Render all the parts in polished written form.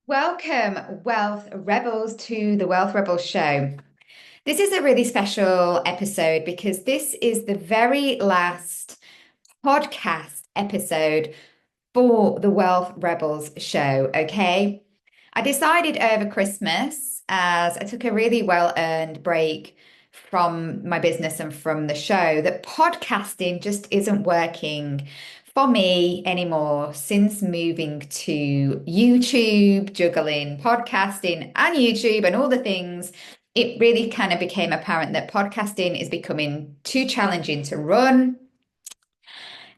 Welcome, Wealth Rebels, to the Wealth Rebels Show. This is a really special episode because this is the very last podcast episode for the Wealth Rebels Show. Okay. I decided over Christmas, as I took a really well-earned break from my business and from the show, that podcasting just isn't working for me anymore since moving to YouTube, juggling podcasting and YouTube and all the things. It really kind of became apparent that podcasting is becoming too challenging to run.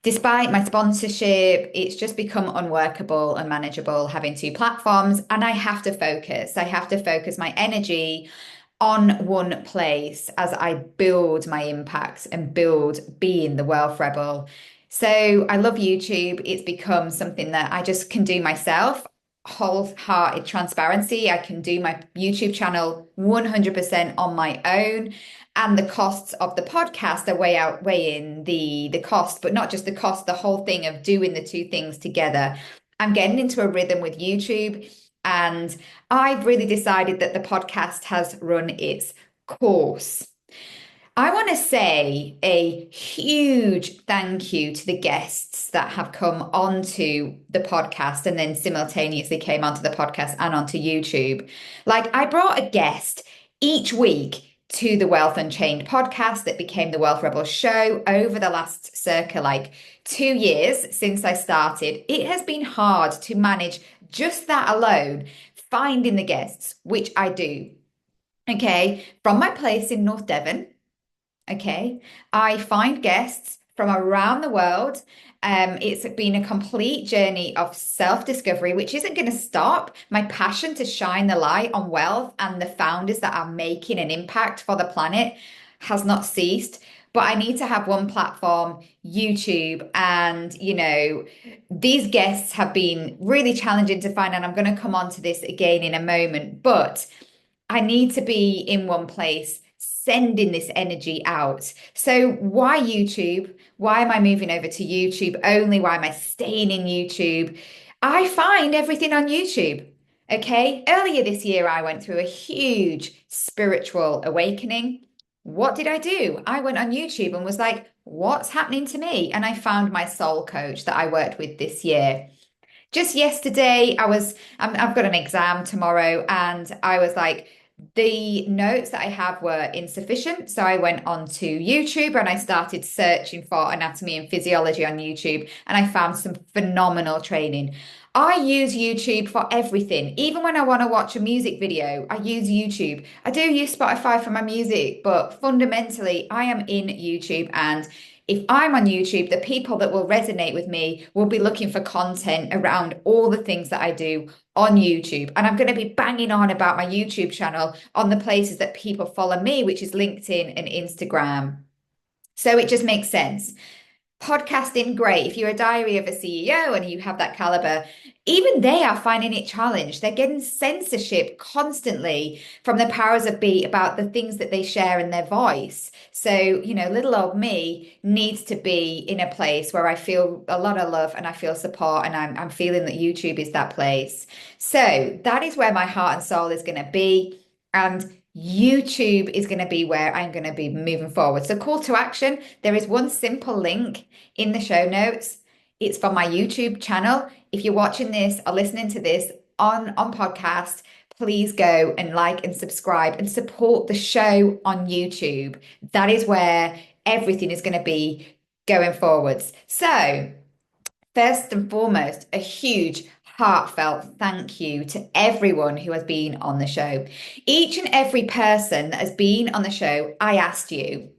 Despite my sponsorship, it's just become unworkable, unmanageable having two platforms, and I have to focus. I have to focus my energy on one place as I build my impacts and build being the wealth rebel. So I love YouTube. It's become something that I just can do myself. Wholehearted transparency. I can do my YouTube channel 100% on my own. And the costs of the podcast are way outweighing the cost, but not just the cost, the whole thing of doing the two things together. I'm getting into a rhythm with YouTube. And I've really decided that the podcast has run its course. I want to say a huge thank you to the guests that have come onto the podcast and then simultaneously came onto the podcast and onto YouTube. Like, I brought a guest each week to the Wealth Unchained podcast that became the Wealth Rebel Show over the last circa 2 years since I started. It has been hard to manage just that alone, finding the guests, which I do. Okay, from my place in North Devon. Okay, I find guests from around the world. It's been a complete journey of self-discovery, which isn't going to stop. My passion to shine the light on wealth and the founders that are making an impact for the planet has not ceased. But I need to have one platform, YouTube. And, these guests have been really challenging to find. And I'm going to come on to this again in a moment. But I need to be in one place, sending this energy out. So, why YouTube? Why am I moving over to YouTube only? Why am I staying in YouTube? I find everything on YouTube. Okay. Earlier this year, I went through a huge spiritual awakening. What did I do? I went on YouTube and was like, what's happening to me? And I found my soul coach that I worked with this year. Just yesterday, I've got an exam tomorrow, and I was like, the notes that I have were insufficient. So I went onto YouTube and I started searching for anatomy and physiology on YouTube, and I found some phenomenal training. I use YouTube for everything. Even when I want to watch a music video, I use YouTube. I do use Spotify for my music, but fundamentally, I am in YouTube. And if I'm on YouTube, the people that will resonate with me will be looking for content around all the things that I do on YouTube. And I'm going to be banging on about my YouTube channel on the places that people follow me, which is LinkedIn and Instagram. So it just makes sense. Podcasting, great. If you're a diary of a CEO and you have that caliber, even they are finding it challenged. They're getting censorship constantly from the powers of be about the things that they share in their voice. So, little old me needs to be in a place where I feel a lot of love and I feel support, and I'm feeling that YouTube is that place. So that is where my heart and soul is going to be. And YouTube is going to be where I'm going to be moving forward. So, call to action, there is one simple link in the show notes. It's from my YouTube channel. If you're watching this or listening to this on podcast, please go and like and subscribe and support the show on YouTube. That is where everything is going to be going forwards. So, first and foremost, a huge heartfelt thank you to everyone who has been on the show. Each and every person that has been on the show, I asked you.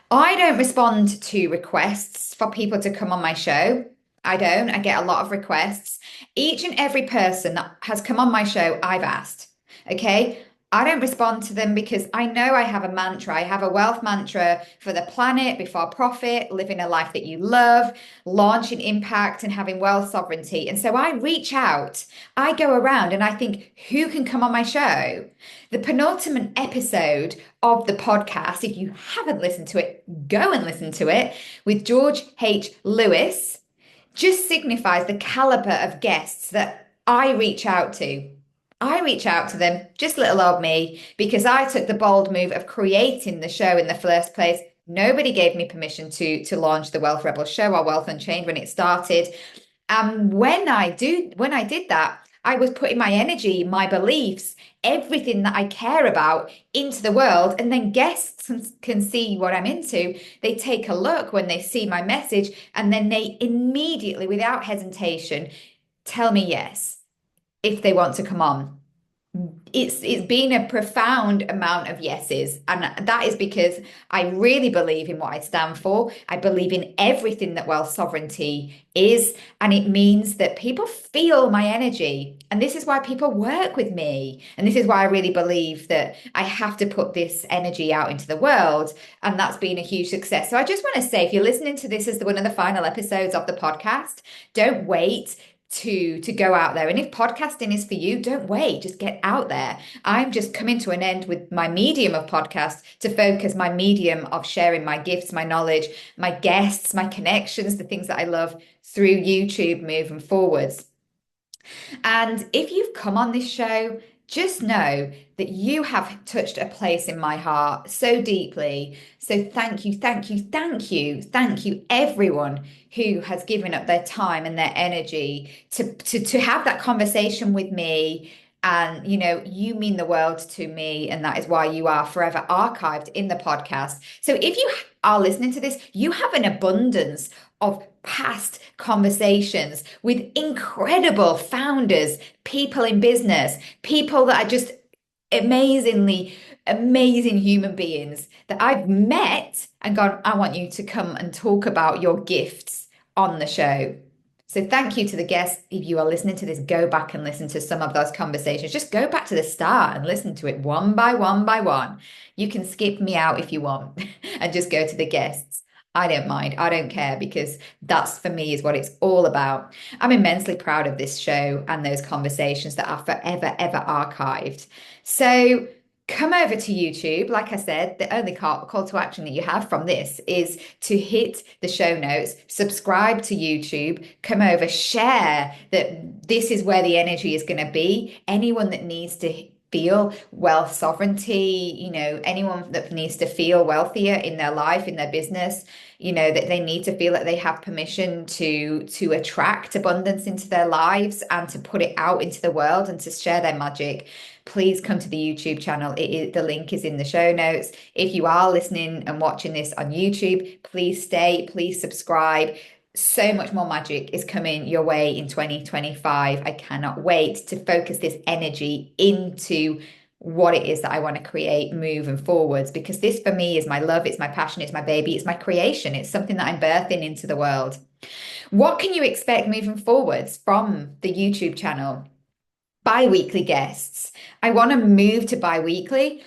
I don't respond to requests for people to come on my show. I don't. I get a lot of requests. Each and every person that has come on my show, I've asked. Okay. I don't respond to them because I know I have a mantra. I have a wealth mantra for the planet, before profit, living a life that you love, launching impact, and having wealth sovereignty. And so I reach out, I go around and I think, who can come on my show? The penultimate episode of the podcast, if you haven't listened to it, go and listen to it, with George H. Lewis, just signifies the caliber of guests that I reach out to. I reach out to them, just little old me, because I took the bold move of creating the show in the first place. Nobody gave me permission to launch the Wealth Rebel show or Wealth Unchained when it started. And when I did that, I was putting my energy, my beliefs, everything that I care about into the world. And then guests can see what I'm into. They take a look when they see my message, and then they immediately, without hesitation, tell me yes if they want to come on. It's been a profound amount of yeses, and that is because I really believe in what I stand for. I believe in everything that wealth sovereignty is, and it means that people feel my energy, and this is why people work with me, and this is why I really believe that I have to put this energy out into the world, and that's been a huge success. So I just want to say, if you're listening to this as one of the final episodes of the podcast, don't wait to go out there. And if podcasting is for you, don't wait, just get out there. I'm just coming to an end with my medium of podcast to focus my medium of sharing my gifts, my knowledge, my guests, my connections, the things that I love through YouTube moving forwards. And if you've come on this show, just know that you have touched a place in my heart so deeply. So thank you, thank you, thank you, thank you, everyone who has given up their time and their energy to have that conversation with me. And you mean the world to me, and that is why you are forever archived in the podcast. So if you are listening to this, you have an abundance of past conversations with incredible founders, people in business, people that are just amazingly amazing human beings that I've met and gone, I want you to come and talk about your gifts on the show. So thank you to the guests. If you are listening to this, go back and listen to some of those conversations. Just go back to the start and listen to it one by one by one. You can skip me out if you want and just go to the guests. I don't mind. I don't care, because that's, for me, is what it's all about. I'm immensely proud of this show and those conversations that are forever, ever archived. So come over to YouTube. Like I said, the only call to action that you have from this is to hit the show notes, subscribe to YouTube, come over, share that this is where the energy is going to be. Anyone that needs to feel wealth sovereignty, anyone that needs to feel wealthier in their life, in their business, that they need to feel that they have permission to attract abundance into their lives and to put it out into the world and to share their magic. Please come to the YouTube channel. The link is in the show notes. If you are listening and watching this on YouTube, please stay, please subscribe. So much more magic is coming your way in 2025. I cannot wait to focus this energy into what it is that I want to create moving forwards, because this for me is my love, it's my passion, it's my baby, it's my creation, it's something that I'm birthing into the world. What can you expect moving forwards from the YouTube channel? Bi-weekly guests. I want to move to bi-weekly.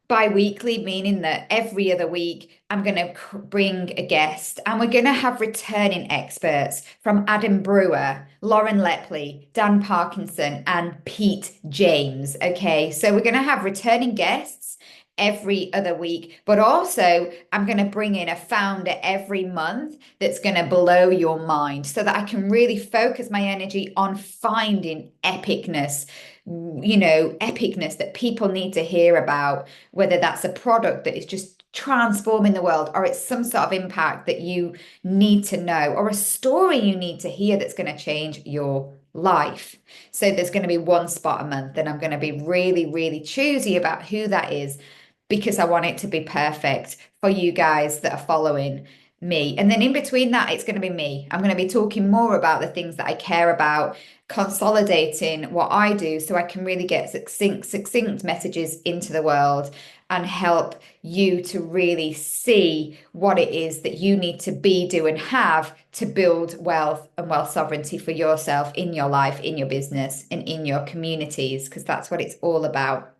Bi-weekly meaning that every other week I'm going to bring a guest, and we're going to have returning experts from Adam Brewer, Lauren Lepley, Dan Parkinson, and Pete James. Okay, so we're going to have returning guests every other week, but also I'm going to bring in a founder every month that's going to blow your mind, so that I can really focus my energy on finding epicness, epicness that people need to hear about, whether that's a product that is just transforming the world, or it's some sort of impact that you need to know, or a story you need to hear that's going to change your life. So there's going to be one spot a month, and I'm going to be really, really choosy about who that is, because I want it to be perfect for you guys that are following me. And then in between that, it's going to be me. I'm going to be talking more about the things that I care about, consolidating what I do so I can really get succinct messages into the world and help you to really see what it is that you need to be, do, and have to build wealth and wealth sovereignty for yourself in your life, in your business, and in your communities, because that's what it's all about.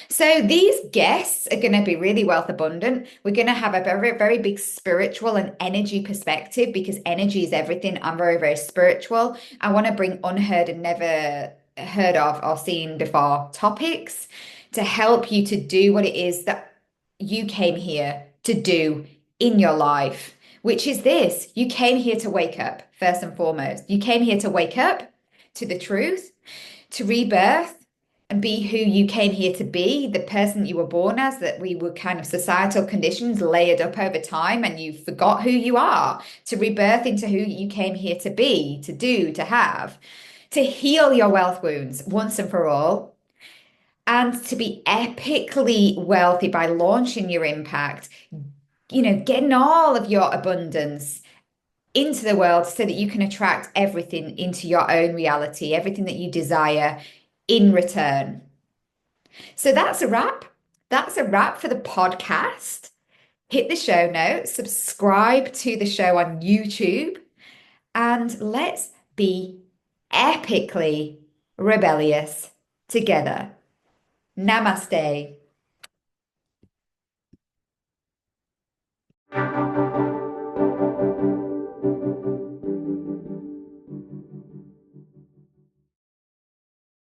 So these guests are going to be really wealth abundant. We're going to have a very, very big spiritual and energy perspective, because energy is everything. I'm very, very spiritual. I want to bring unheard and never heard of or seen before topics to help you to do what it is that you came here to do in your life, which is this. You came here to wake up, first and foremost. You came here to wake up, to the truth, to rebirth and be who you came here to be, the person that you were born as, that we were kind of societal conditions layered up over time and you forgot who you are, to rebirth into who you came here to be, to do, to have, to heal your wealth wounds once and for all, and to be epically wealthy by launching your impact, getting all of your abundance into the world so that you can attract everything into your own reality, everything that you desire in return. So that's a wrap. That's a wrap for the podcast. Hit the show notes, subscribe to the show on YouTube, and let's be epically rebellious together. Namaste.